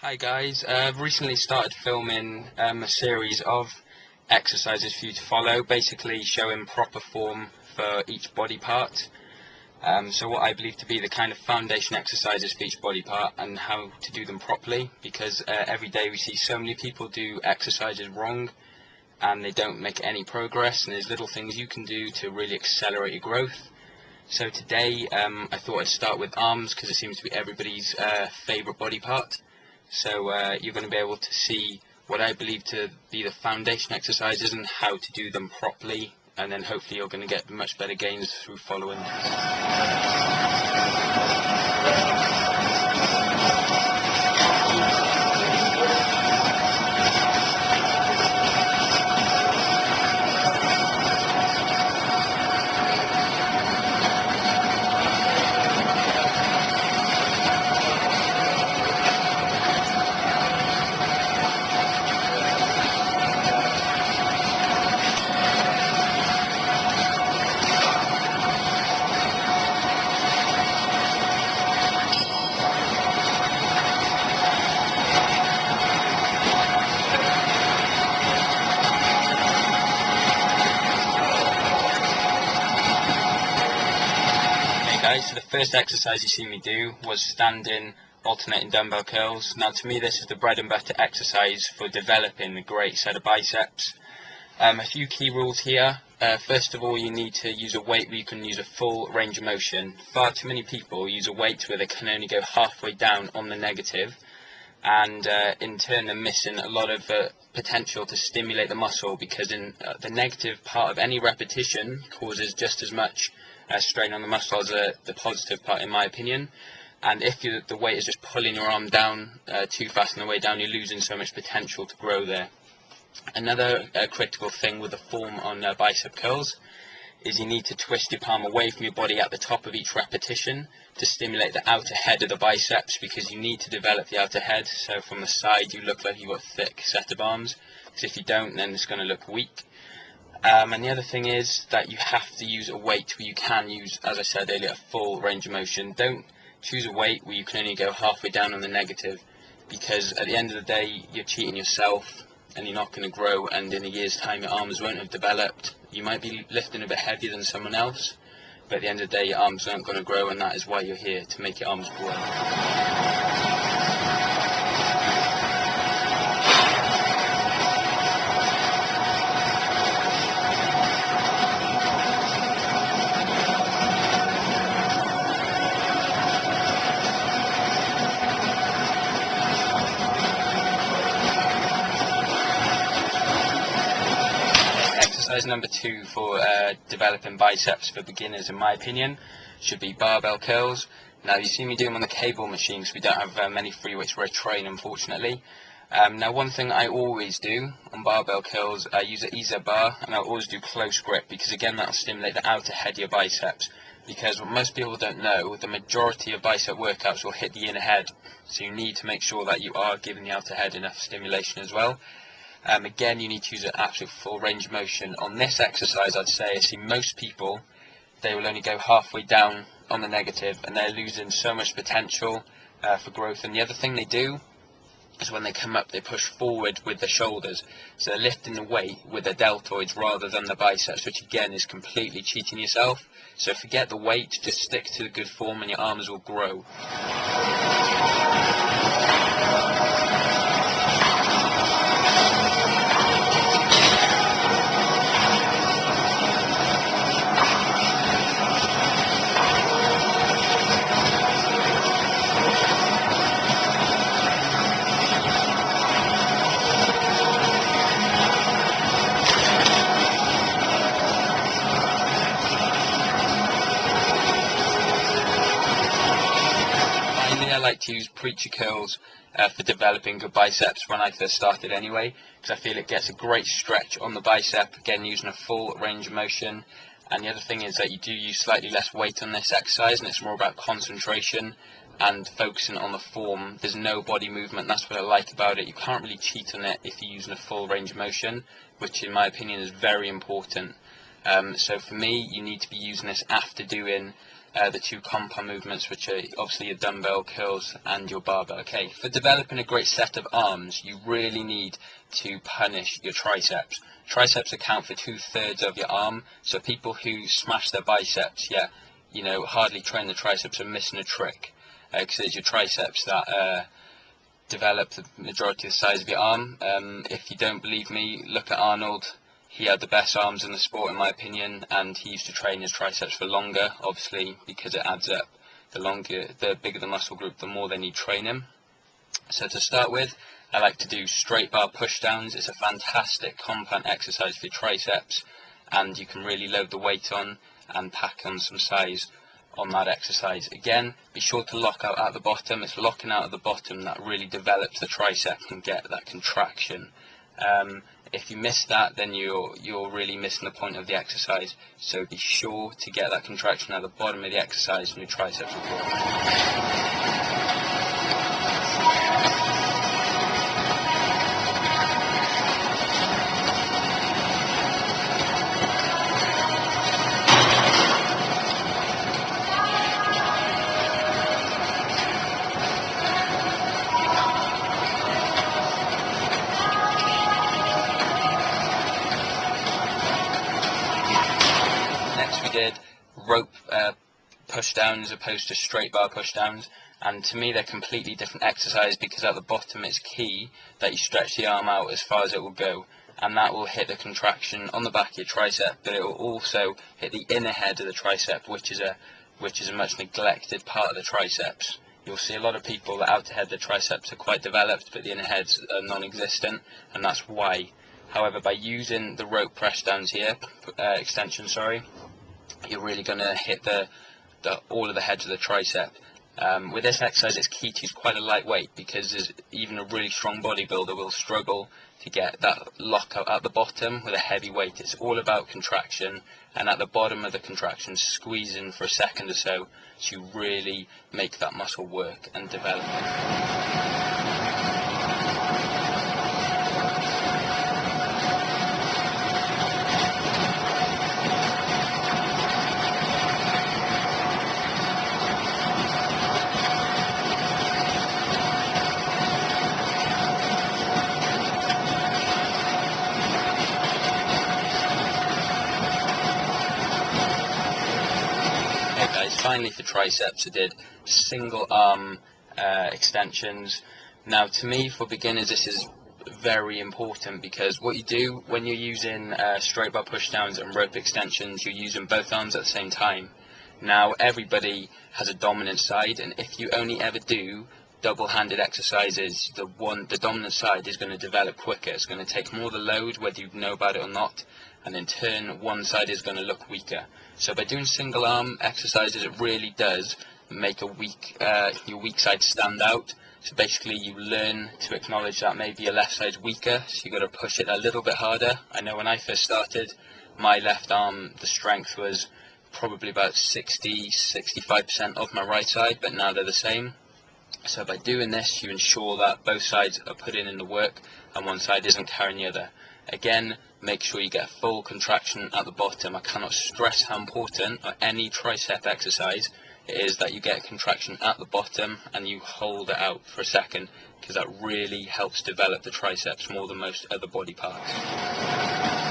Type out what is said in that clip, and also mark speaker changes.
Speaker 1: Hi guys, I've recently started filming a series of exercises for you to follow, basically showing proper form for each body part. So what I believe to be the kind of foundation exercises for each body part and how to do them properly, because every day we see so many people do exercises wrong and they don't make any progress, and there's little things you can do to really accelerate your growth. So today I thought I'd start with arms because it seems to be everybody's favourite body part. So you're going to be able to see what I believe to be the foundation exercises and how to do them properly, and then hopefully you're going to get much better gains through following. So the first exercise you see me do was standing alternating dumbbell curls. Now to me this is the bread and butter exercise for developing a great set of biceps. A few key rules here. First of all, you need to use a weight where you can use a full range of motion. Far too many people use a weight where they can only go halfway down on the negative, and in turn they're missing a lot of potential to stimulate the muscle, because in the negative part of any repetition causes just as much strain on the muscle as the positive part, in my opinion. And if the weight is just pulling your arm down too fast on the way down, you're losing so much potential to grow there. Another critical thing with the form on bicep curls is you need to twist your palm away from your body at the top of each repetition to stimulate the outer head of the biceps, because you need to develop the outer head, so from the side you look like you've got a thick set of arms, because if you don't then it's going to look weak. And the other thing is that you have to use a weight where you can use, as I said earlier, a full range of motion. Don't choose a weight where you can only go halfway down on the negative, because at the end of the day you're cheating yourself and you're not going to grow, and in a year's time your arms won't have developed. You might be lifting a bit heavier than someone else, but at the end of the day your arms aren't going to grow, and that is why you're here, to make your arms grow. Exercise number 2 for developing biceps for beginners, in my opinion, should be barbell curls. Now you see me do them on the cable machine because we don't have many free weights where I train, unfortunately. Now one thing I always do on barbell curls, I use an EZ bar, and I'll always do close grip, because again that will stimulate the outer head of your biceps. Because what most people don't know, the majority of bicep workouts will hit the inner head, so you need to make sure that you are giving the outer head enough stimulation as well. Again, you need to use an absolute full range of motion. On this exercise, I'd say I see most people, they will only go halfway down on the negative, and they're losing so much potential for growth. And the other thing they do is when they come up, they push forward with the shoulders. So they're lifting the weight with the deltoids rather than the biceps, which again is completely cheating yourself. So forget the weight, just stick to the good form and your arms will grow. I like to use preacher curls for developing good biceps when I first started anyway, because I feel it gets a great stretch on the bicep, again using a full range of motion. And the other thing is that you do use slightly less weight on this exercise, and it's more about concentration and focusing on the form. There's no body movement, that's what I like about it. You can't really cheat on it if you're using a full range of motion, which in my opinion is very important. So for me, you need to be using this after doing the two compound movements, which are obviously your dumbbell curls and your barbell. Okay, for developing a great set of arms, you really need to punish your triceps. Triceps account for 2/3 of your arm, so people who smash their biceps, hardly train the triceps are missing a trick, because it's your triceps that develop the majority of the size of your arm. If you don't believe me, look at Arnold. He had the best arms in the sport, in my opinion, and he used to train his triceps for longer, obviously, because it adds up. The bigger the muscle group, the more they need training. So to start with, I like to do straight bar push downs. It's a fantastic compound exercise for your triceps, and you can really load the weight on and pack on some size on that exercise. Again, be sure to lock out at the bottom. It's locking out at the bottom that really develops the tricep and get that contraction. If you miss that, then you're really missing the point of the exercise. So be sure to get that contraction at the bottom of the exercise and your triceps will grow. Next we did rope push downs as opposed to straight bar push downs, and to me they're completely different exercise, because at the bottom it's key that you stretch the arm out as far as it will go, and that will hit the contraction on the back of your tricep, but it will also hit the inner head of the tricep, which is a much neglected part of the triceps. You'll see a lot of people that outer head, the triceps are quite developed, but the inner heads are non-existent, and that's why. However, by using the rope press downs here, you're really going to hit all of the heads of the tricep. With this exercise, it's key to use quite a lightweight, because even a really strong bodybuilder will struggle to get that lockout at the bottom with a heavy weight. It's all about contraction, and at the bottom of the contraction, squeezing for a second or so to really make that muscle work and develop. Finally, for triceps, I did single arm extensions. Now, to me, for beginners, this is very important, because what you do when you're using straight bar push downs and rope extensions, you're using both arms at the same time. Now, everybody has a dominant side, and if you only ever do double-handed exercises, the dominant side is going to develop quicker. It's going to take more of the load, whether you know about it or not, and in turn one side is going to look weaker. So by doing single arm exercises, it really does make your weak side stand out. So basically you learn to acknowledge that maybe your left side's weaker, so you've got to push it a little bit harder. I know when I first started, my left arm, the strength was probably about 60-65% of my right side, but now they're the same. So by doing this, you ensure that both sides are putting in the work and one side isn't carrying the other. Again, make sure you get full contraction at the bottom. I cannot stress how important on any tricep exercise it is that you get a contraction at the bottom and you hold it out for a second, because that really helps develop the triceps more than most other body parts.